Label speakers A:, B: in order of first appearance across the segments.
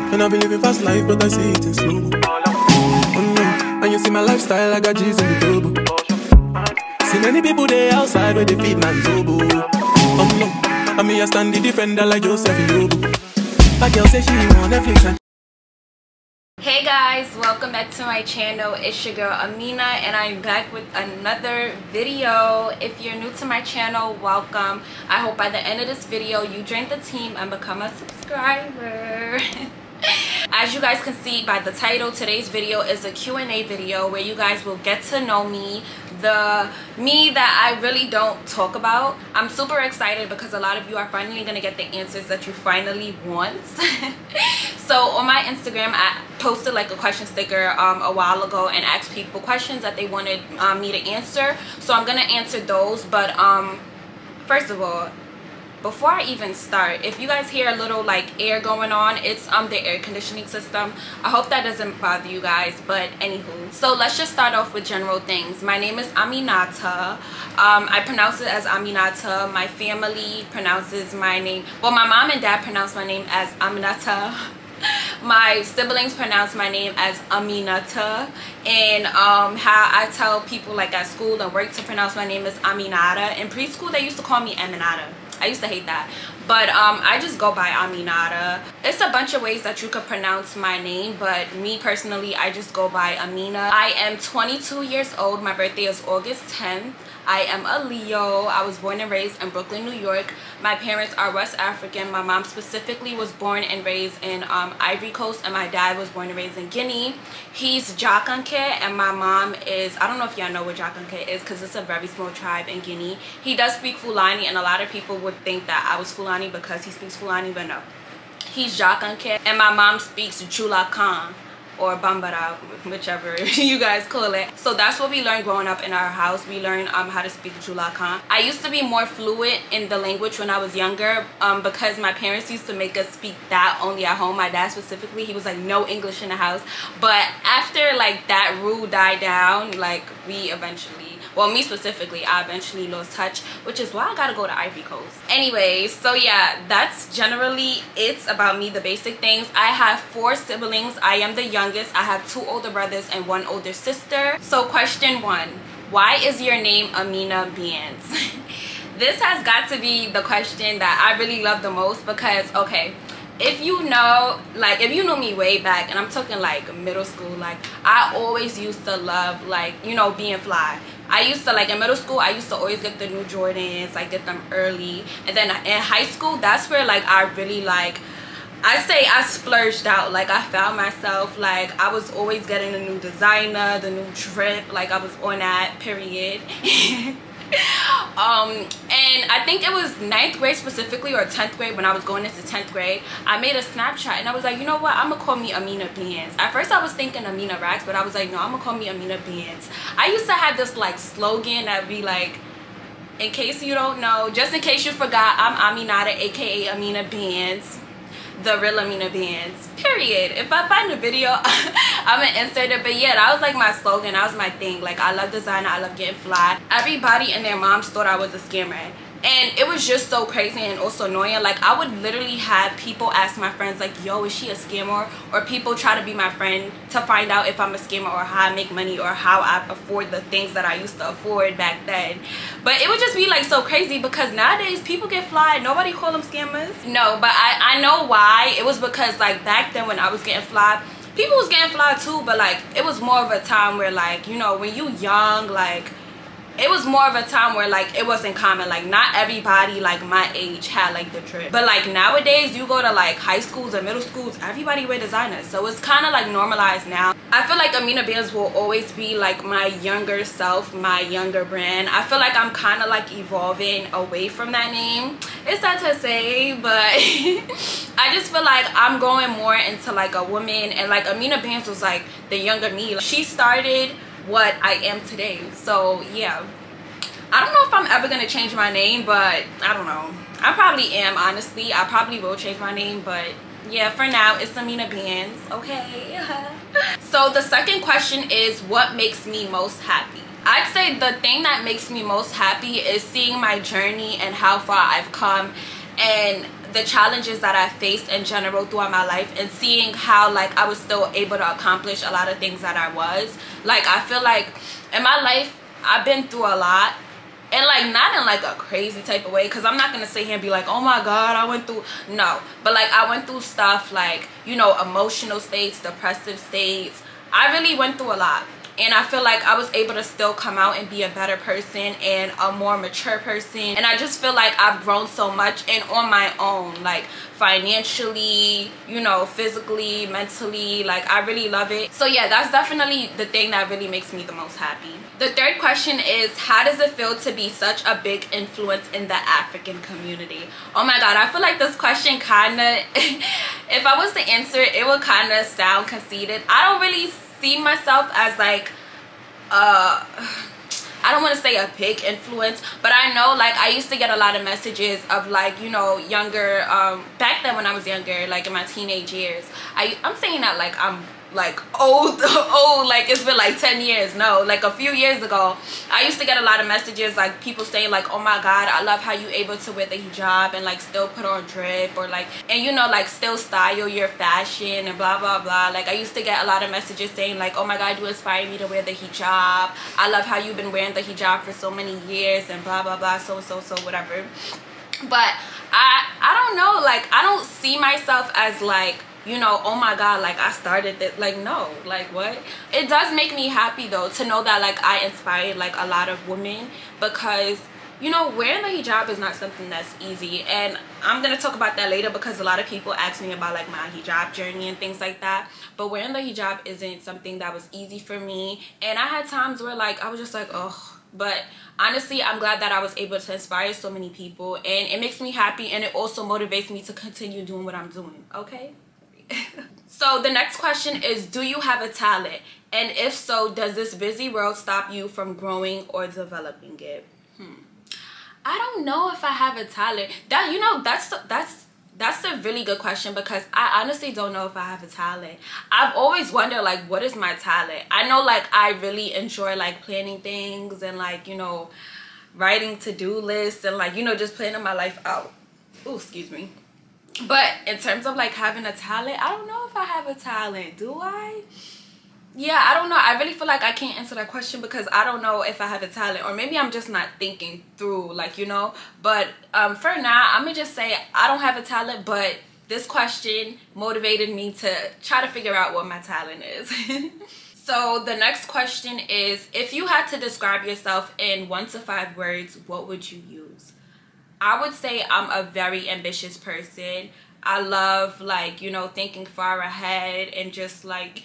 A: And I've been living fast life, but I see it in slow. Oh no, and you see my lifestyle, I got G's in the double. See many people there outside where they feed man's oboe. Oh no, and me a stand the defender like Joseph Yobo. My girl say she want Netflix and
B: hey guys, welcome back to my channel. It's your girl Amina and I'm back with another video. If you're new to my channel, welcome. I hope by the end of this video you join the team and become a subscriber. As you guys can see by the title, today's video is a Q&A video where you guys will get to know me, the me that I really don't talk about. I'm super excited because a lot of you are finally gonna get the answers that you finally want. So on my Instagram, I posted like a question sticker a while ago and asked people questions that they wanted me to answer. So I'm gonna answer those, but first of all, before I even start, if you guys hear a little like air going on, it's the air conditioning system. I hope that doesn't bother you guys, but anywho, so let's just start off with general things. My name is Aminata. I pronounce it as Aminata. My family pronounces my name, well, my mom and dad pronounce my name as Aminata. My siblings pronounce my name as Aminata, and how I tell people like at school and work to pronounce my name is Aminata. In preschool they used to call me Aminata. I used to hate that, but I just go by Aminata. It's a bunch of ways that you could pronounce my name, but me personally, I just go by Amina. I am 22 years old. My birthday is August 10th. I am a Leo. I was born and raised in Brooklyn, New York. My parents are West African. My mom specifically was born and raised in Ivory Coast, and my dad was born and raised in Guinea. He's Jakanke, and my mom is, I don't know if y'all know what Jakanke is because it's a very small tribe in Guinea. He does speak Fulani, and a lot of people would think that I was Fulani because he speaks Fulani, but no. He's Jakanke, and my mom speaks Julakan, or Bambara, whichever you guys call it. So that's what we learned growing up in our house. We learned how to speak Julakan. I used to be more fluent in the language when I was younger because my parents used to make us speak that only at home. My dad specifically, he was like, no English in the house. But after like that rule died down, like we eventually, well, me specifically, I eventually lost touch, which is why I gotta go to Ivory Coast. Anyways, so yeah, that's generally it about me, the basic things. I have 4 siblings. I am the youngest. I have 2 older brothers and 1 older sister. So question 1, why is your name Amina Bands? This has got to be the question that I really love the most because, okay, if you know, like if you know me way back, and I'm talking like middle school, like I always used to love like, you know, being fly. I used to, like in middle school, I used to always get the new Jordans, like get them early. And then in high school, that's where like I really like, I say I splurged out. Like I found myself, like I was always getting the new designer, the new drip, like I was on that, period. And I think it was 9th grade specifically, or 10th grade, when I was going into 10th grade, I made a Snapchat and I was like, you know what, I'm gonna call me Amina Bands. At first I was thinking Amina Racks, but I was like, no, I'm gonna call me Amina Bands. I used to have this like slogan that be like, in case you don't know, just in case you forgot, I'm Aminata, aka Amina Bands, the real Amina Bands, period. If I find a video, I'm gonna insert it. But yeah, that was like my slogan. That was my thing. Like I love designer, I love getting fly. Everybody and their moms thought I was a scammer, and it was just so crazy and also annoying. Like I would literally have people ask my friends like, yo, is she a scammer? Or people try to be my friend to find out if I'm a scammer or how I make money or how I afford the things that I used to afford back then. But it would just be like so crazy because nowadays people get fly, nobody call them scammers. No, but I know why. It was because like back then when I was getting fly, people was getting fly too, but like it was more of a time where like, you know, when you young, like it was more of a time where like it wasn't common. Like not everybody like my age had like the trip, but like nowadays you go to like high schools or middle schools, everybody wear designers, so it's kind of like normalized now. I feel like Amina Bands will always be like my younger self, my younger brand. I feel like I'm kind of like evolving away from that name. It's sad to say, but I just feel like I'm going more into like a woman, and like Amina Bands was like the younger me. Like, she started what I am today. So yeah, I don't know if I'm ever gonna change my name, but I don't know. I probably am, honestly. I probably will change my name, but yeah, for now it's Amina Bands, okay? So the second question is, what makes me most happy? I'd say the thing that makes me most happy is seeing my journey and how far I've come, and the challenges that I faced in general throughout my life, and seeing how like I was still able to accomplish a lot of things that I was. Like I feel like in my life I've been through a lot, and like not in like a crazy type of way, because I'm not gonna sit here and be like, oh my god, I went through, no, but like I went through stuff like, you know, emotional states, depressive states. I really went through a lot, and I feel like I was able to still come out and be a better person and a more mature person. And I just feel like I've grown so much, and on my own, like financially, you know, physically, mentally, like I really love it. So yeah, that's definitely the thing that really makes me the most happy. The third question is, how does it feel to be such a big influence in the African community? Oh my god, I feel like this question kind of if I was to answer it, it would kind of sound conceited. I don't really see myself as like I don't want to say a big influence, but I know like I used to get a lot of messages of like, you know, younger back then when I was younger, like in my teenage years. I'm saying that like I'm like old like it's been like 10 years. No, like a few years ago I used to get a lot of messages like people saying like, oh my god, I love how you able to wear the hijab and like still put on drip, or like, and you know, like still style your fashion and blah blah blah. Like I used to get a lot of messages saying like, oh my god, you inspire me to wear the hijab, I love how you've been wearing the hijab for so many years and blah blah blah, so whatever. But I don't know, like I don't see myself as like, you know, oh my god, like I started it. Like no, like what? It does make me happy though to know that like I inspired like a lot of women, because you know, wearing the hijab is not something that's easy, and I'm gonna talk about that later because a lot of people ask me about like my hijab journey and things like that. But wearing the hijab isn't something that was easy for me, and I had times where like I was just like, oh. But honestly, I'm glad that I was able to inspire so many people, and it makes me happy, and it also motivates me to continue doing what I'm doing. Okay. So the next question is, do you have a talent, and if so, does this busy world stop you from growing or developing it? I don't know if I have a talent. That, you know, that's a really good question, because I honestly don't know if I have a talent. I've always wondered like, what is my talent? I know like I really enjoy like planning things and like, you know, writing to-do lists and like, you know, just planning my life out. Oh, excuse me. But in terms of like having a talent, I don't know if I have a talent. Do I? Yeah, I don't know. I really feel like I can't answer that question because I don't know if I have a talent, or maybe I'm just not thinking through, like, you know. But for now, I'm gonna just say I don't have a talent, but this question motivated me to try to figure out what my talent is. So the next question is, if you had to describe yourself in 1 to 5 words, what would you use? I would say I'm a very ambitious person. I love, like, you know, thinking far ahead and just like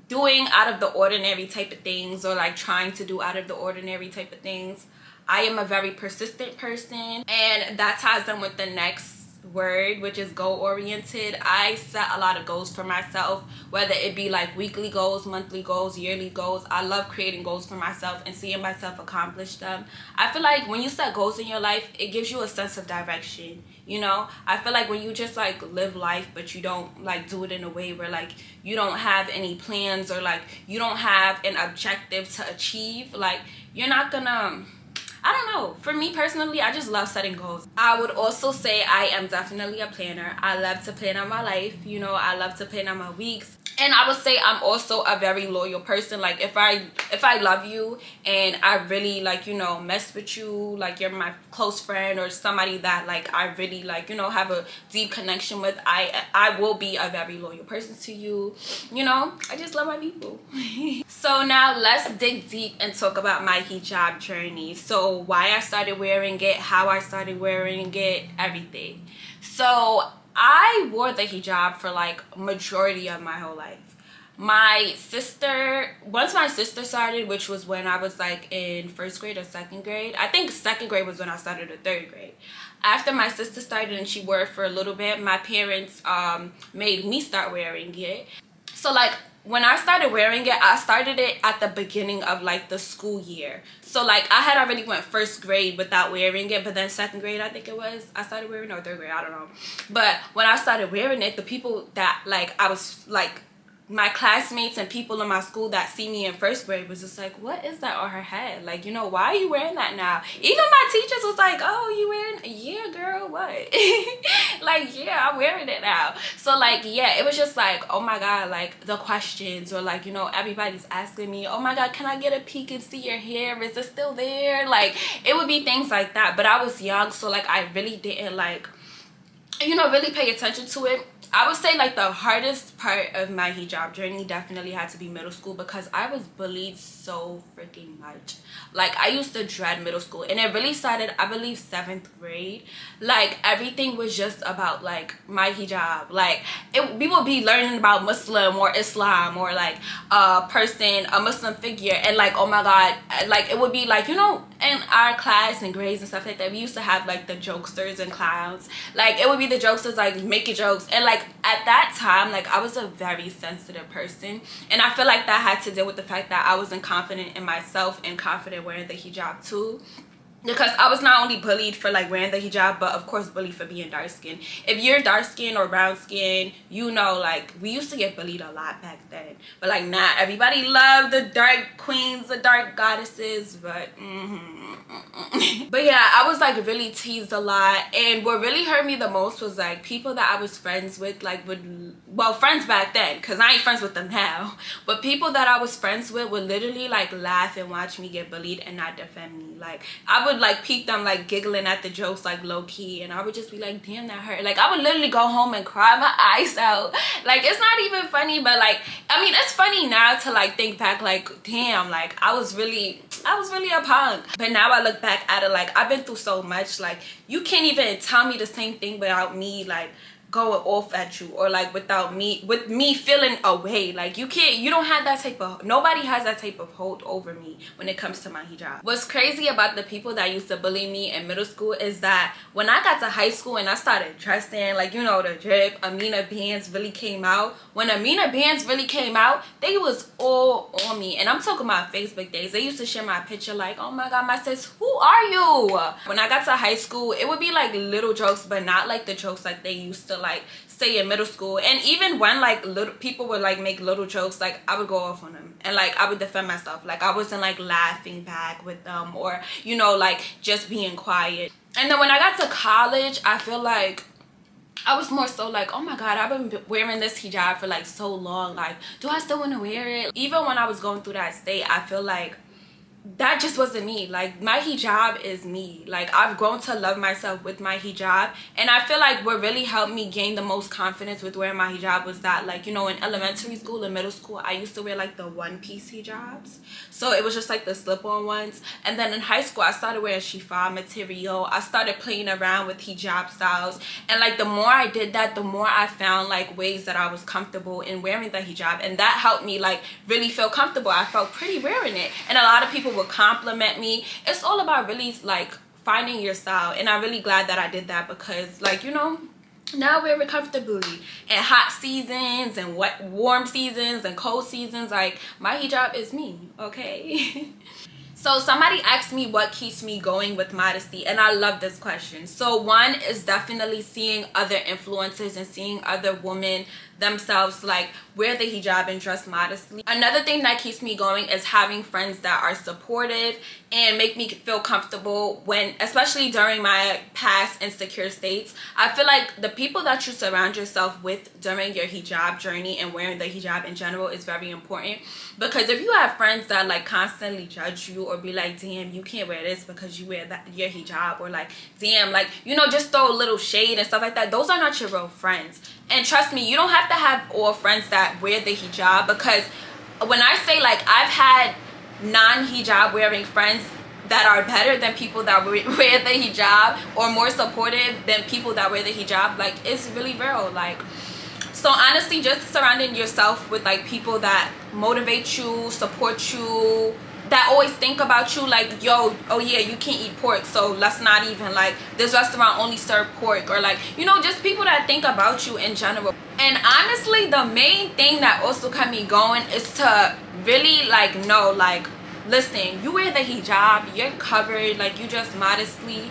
B: doing out of the ordinary type of things, or like trying to do out of the ordinary type of things. I am a very persistent person, and that ties in with the next word, which is goal oriented. I set a lot of goals for myself, whether it be like weekly goals, monthly goals, yearly goals. I love creating goals for myself and seeing myself accomplish them. I feel like when you set goals in your life, it gives you a sense of direction, you know. I feel like when you just like live life but you don't like do it in a way where like you don't have any plans, or like you don't have an objective to achieve, like you're not gonna, I don't know. For me personally, I just love setting goals. I would also say I am definitely a planner. I love to plan out my life. You know, I love to plan out my weeks. And I would say I'm also a very loyal person. Like if I love you and I really like, you know, mess with you, like you're my close friend or somebody that like I really like, you know, have a deep connection with, I will be a very loyal person to you. You know, I just love my people. So now let's dig deep and talk about my hijab journey. So why I started wearing it, how I started wearing it, everything. So I wore the hijab for like majority of my whole life. My sister, once my sister started, which was when I was like in 1st grade or 2nd grade. I think 2nd grade was when I started, or 3rd grade. After my sister started and she wore it for a little bit, my parents made me start wearing it. So like when I started wearing it, I started it at the beginning of like the school year. So like I had already went 1st grade without wearing it, but then 2nd grade I think it was, I started wearing it, or 3rd grade, I don't know. But when I started wearing it, the people that like I was like my classmates and people in my school that see me in first grade was just like, what is that on her head? Like, you know, why are you wearing that now? Even my teachers was like, oh, you wearing, yeah, girl, what? Like, yeah, I'm wearing it now. So like, yeah, it was just like, oh my God, like the questions, or like, you know, everybody's asking me, oh my God, can I get a peek and see your hair? Is it still there? Like, it would be things like that. But I was young, so like I really didn't like, you know, really pay attention to it. I would say like the hardest part of my hijab journey definitely had to be middle school, because I was bullied so freaking much. Like, I used to dread middle school, and it really started, I believe, 7th grade. Like, everything was just about like my hijab. Like, we would be learning about Muslim or Islam, or like a Muslim figure, and like, oh my God, like it would be like, you know, in our class and grades and stuff like that, we used to have like the jokesters and clowns. Like, it would be the jokesters like making jokes, and like at that time, like I was a very sensitive person, and I feel like that had to do with the fact that I wasn't confident in myself and confident wearing the hijab too. Because I was not only bullied for like wearing the hijab, but of course bullied for being dark skinned. If you're dark skinned or brown skinned, you know, like we used to get bullied a lot back then. But like, not everybody loved the dark queens, the dark goddesses, but but yeah, I was like really teased a lot. And what really hurt me the most was like people that I was friends with, like well, friends back then, because I ain't friends with them now, but people that I was friends with would literally like laugh and watch me get bullied and not defend me. Like, I would like peep them like giggling at the jokes like low key, and I would just be like, damn, that hurt. Like, I would literally go home and cry my eyes out. Like, it's not even funny, but like, I mean, it's funny now to like think back, like, damn, like I was really a punk. But now I look back at it, like I've been through so much. Like, you can't even tell me the same thing without me like going off at you, or like with me feeling away. Like, you don't have that type of, nobody has that type of hold over me when it comes to my hijab. What's crazy about the people that used to bully me in middle school is that when I got to high school and I started dressing, like, you know, the drip, Amina bands really came out. When Amina bands really came out, they was all on me. And I'm talking about Facebook days. They used to share my picture like, oh my God, my sis, who are you? When I got to high school, it would be like little jokes, but not like the jokes like they used to like say in middle school. And even when like little people would like make little jokes, like I would go off on them and like I would defend myself. Like, I wasn't like laughing back with them, or, you know, like just being quiet. And then when I got to college, I feel like I was more so like, oh my God, I've been wearing this hijab for like so long. Like, do I still want to wear it? Even when I was going through that state, I feel like that just wasn't me. Like, my hijab is me. Like, I've grown to love myself with my hijab, and I feel like what really helped me gain the most confidence with wearing my hijab was that, like, you know, in elementary school and middle school, I used to wear like the one-piece hijabs, so it was just like the slip-on ones. And then in high school, I started wearing chiffon material. I started playing around with hijab styles, and like the more I did that, the more I found like ways that I was comfortable in wearing the hijab, and that helped me like really feel comfortable. I felt pretty wearing it, and a lot of people would compliment me. It's all about really like finding your style, and I'm really glad that I did that, because like, you know, now I wear it comfortably in hot seasons and warm seasons and cold seasons. Like, my hijab is me, okay? So somebody asked me what keeps me going with modesty, and I love this question. So one is definitely seeing other influencers and seeing other women themselves like wear the hijab and dress modestly. Another thing that keeps me going is having friends that are supportive and make me feel comfortable when, especially during my past insecure states. I feel like the people that you surround yourself with during your hijab journey and wearing the hijab in general is very important, because if you have friends that like constantly judge you or be like, damn, you can't wear this because you wear your hijab, or like, damn, like, you know, just throw a little shade and stuff like that, those are not your real friends. And trust me, you don't have to have all friends that wear the hijab, because when I say like I've had non-hijab wearing friends that are better than people that wear the hijab, or more supportive than people that wear the hijab, like, it's really real. Like, so honestly, just surrounding yourself with like people that motivate you, support you, that always think about you, like, yo, oh yeah, you can't eat pork, so let's not even, like, this restaurant only serve pork, or like, you know, just people that think about you in general. And honestly, the main thing that also kept me going is to really like know, like, listen, you wear the hijab, you're covered, like, you dress modestly.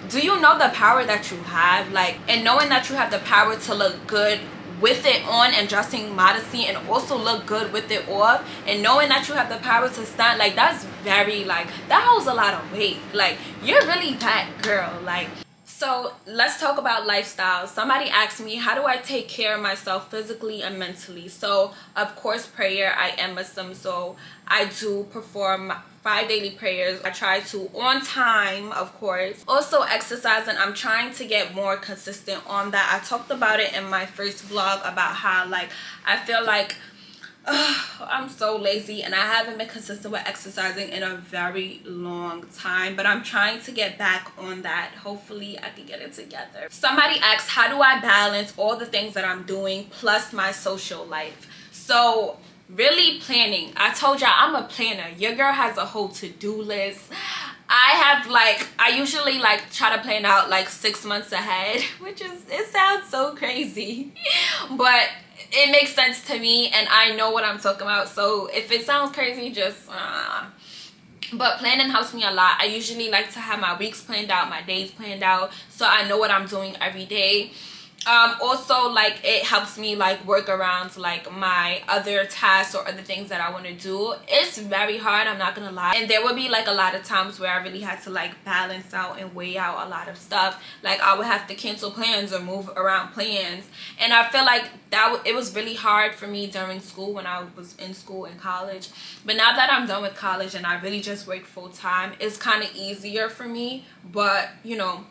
B: Do you know the power that you have? Like, and knowing that you have the power to look good with it on and dressing modestly and also look good with it off, and knowing that you have the power to stunt, like that's very, like, that holds a lot of weight. Like, you're really that girl. Like, so let's talk about lifestyle. Somebody asked me, how do I take care of myself physically and mentally? So of course, prayer. I am Muslim, so I do perform 5 daily prayers. I try to on time, of course. Also exercising. I'm trying to get more consistent on that. I talked about it in my first vlog about how, like, I feel like I'm so lazy and I haven't been consistent with exercising in a very long time, but I'm trying to get back on that. Hopefully I can get it together. Somebody asked, how do I balance all the things that I'm doing plus my social life? So really planning. I told y'all I'm a planner. Your girl has a whole to-do list. I usually like try to plan out like 6 months ahead, which is, it sounds so crazy, but it makes sense to me and I know what I'm talking about. So if it sounds crazy, just but planning helps me a lot. I usually like to have my weeks planned out, my days planned out, so I know what I'm doing every day. Also, like, it helps me like work around like my other tasks or other things that I want to do. It's very hard, I'm not gonna lie, and there will be like a lot of times where I really had to like balance out and weigh out a lot of stuff. Like, I would have to cancel plans or move around plans, and I feel like it was really hard for me during school, when I was in school and college. But now that I'm done with college and I really just work full-time, it's kind of easier for me. But you know,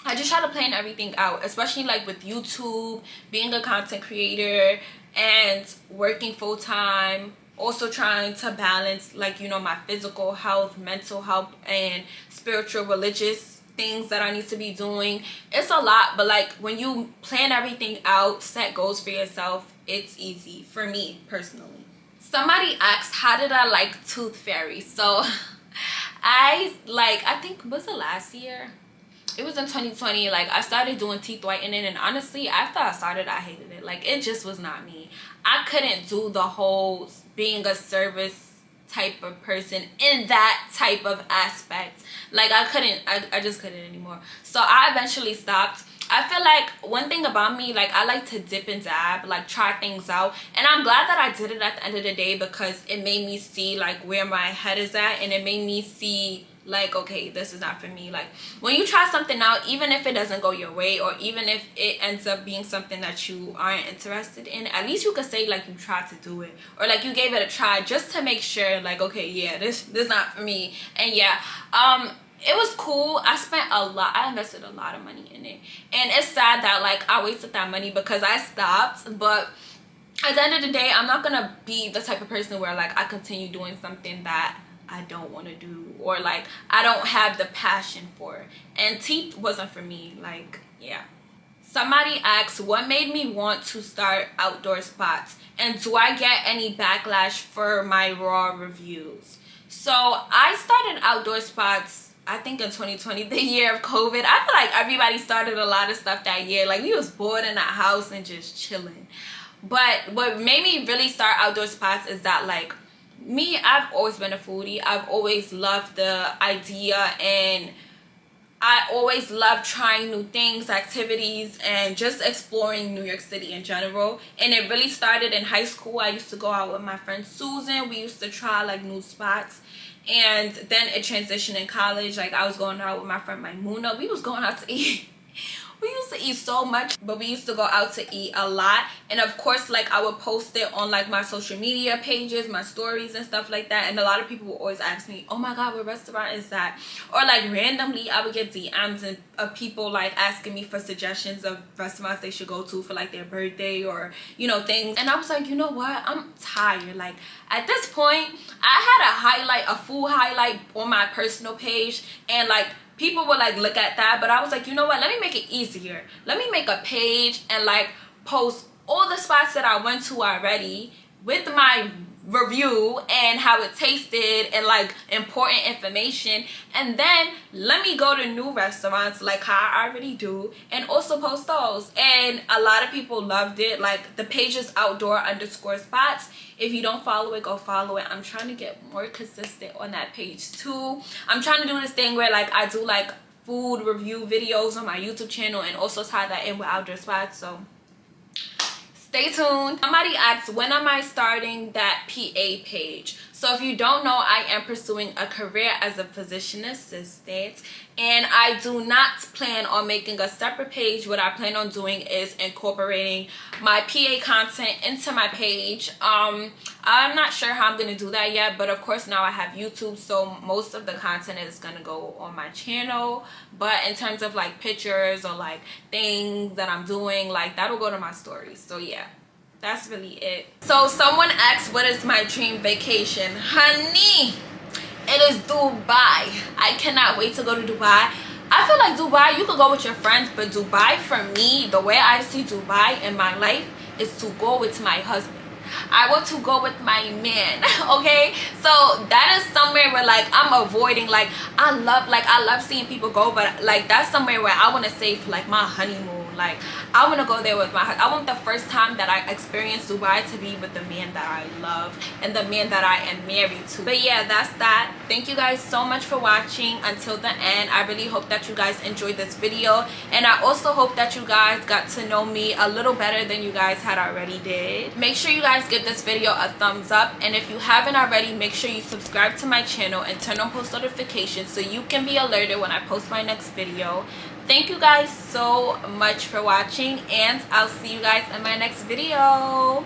B: I just try to plan everything out, especially like with YouTube, being a content creator and working full-time. Also trying to balance, like, you know, my physical health, mental health, and spiritual, religious things that I need to be doing. It's a lot, but like when you plan everything out, set goals for yourself, it's easy for me personally. Somebody asked, how did I like Tooth Fairy? So I think, was it last year? It was in 2020. Like, I started doing teeth whitening, and honestly, after I started, I hated it. Like, it just was not me. I couldn't do the whole being a service type of person in that type of aspect. Like, I just couldn't anymore. So I eventually stopped. I feel like one thing about me, like, I like to dip and dab, like try things out, and I'm glad that I did it at the end of the day, because it made me see like where my head is at, and it made me see like, okay, this is not for me. Like, when you try something out, even if it doesn't go your way, or even if it ends up being something that you aren't interested in, at least you could say like you tried to do it, or like you gave it a try, just to make sure, like, okay, yeah, this not for me. And yeah, it was cool. I invested a lot of money in it, and it's sad that like I wasted that money because I stopped. But at the end of the day, I'm not gonna be the type of person where like I continue doing something that I don't want to do, or like I don't have the passion for. And teeth wasn't for me. Like, yeah. Somebody asked, what made me want to start outdoor spots, and do I get any backlash for my raw reviews? So I started outdoor spots, I think in 2020, the year of COVID. I feel like everybody started a lot of stuff that year. Like, we was bored in our house and just chilling. But what made me really start outdoor spots is that, like, me, I've always been a foodie. I've always loved the idea, and I always love trying new things, activities, and just exploring New York City in general. And it really started in high school. I used to go out with my friend Susan. We used to try like new spots. And then it transitioned in college. Like, I was going out with my friend Amina. We was going out to eat. We used to eat so much, but we used to go out to eat a lot. And of course, like, I would post it on like my social media pages, my stories and stuff like that. And a lot of people would always ask me, oh my god, what restaurant is that? Or like randomly I would get DMs of people like asking me for suggestions of restaurants they should go to for like their birthday, or, you know, things. And I was like, you know what, I'm tired. Like, at this point, I had a full highlight on my personal page, and like people would like look at that, but I was like, you know what, let me make it easier. Let me make a page and like post all the spots that I went to already with my review and how it tasted and like important information, and then let me go to new restaurants like how I already do and also post those. And a lot of people loved it. Like, the page is outdoor_spots. If you don't follow it, go follow it. I'm trying to get more consistent on that page too. I'm trying to do this thing where like I do like food review videos on my YouTube channel and also tie that in with outdoor spots. So stay tuned. Somebody asked, when am I starting that PA page? So if you don't know, I am pursuing a career as a physician assistant, and I do not plan on making a separate page. What I plan on doing is incorporating my PA content into my page. I'm not sure how I'm going to do that yet, but of course now I have YouTube, so most of the content is going to go on my channel. But in terms of like pictures or like things that I'm doing, like that'll go to my stories. So yeah, that's really it. So someone asked, what is my dream vacation? Honey, it is Dubai. I cannot wait to go to Dubai. I feel like Dubai, you could go with your friends, but Dubai, for me, the way I see Dubai in my life is to go with my husband. I want to go with my man, okay? So that is somewhere where like I'm avoiding, like I love seeing people go, but like that's somewhere where I want to save like my honeymoon. Like I want to go there with my husband. I want the first time that I experience Dubai to be with the man that I love and the man that I am married to. But yeah, that's that. Thank you guys so much for watching until the end. I really hope that you guys enjoyed this video, and I also hope that you guys got to know me a little better than you guys had already did. Make sure you guys give this video a thumbs up, and if you haven't already, make sure you subscribe to my channel and turn on post notifications so you can be alerted when I post my next video. Thank you guys so much for watching, and I'll see you guys in my next video.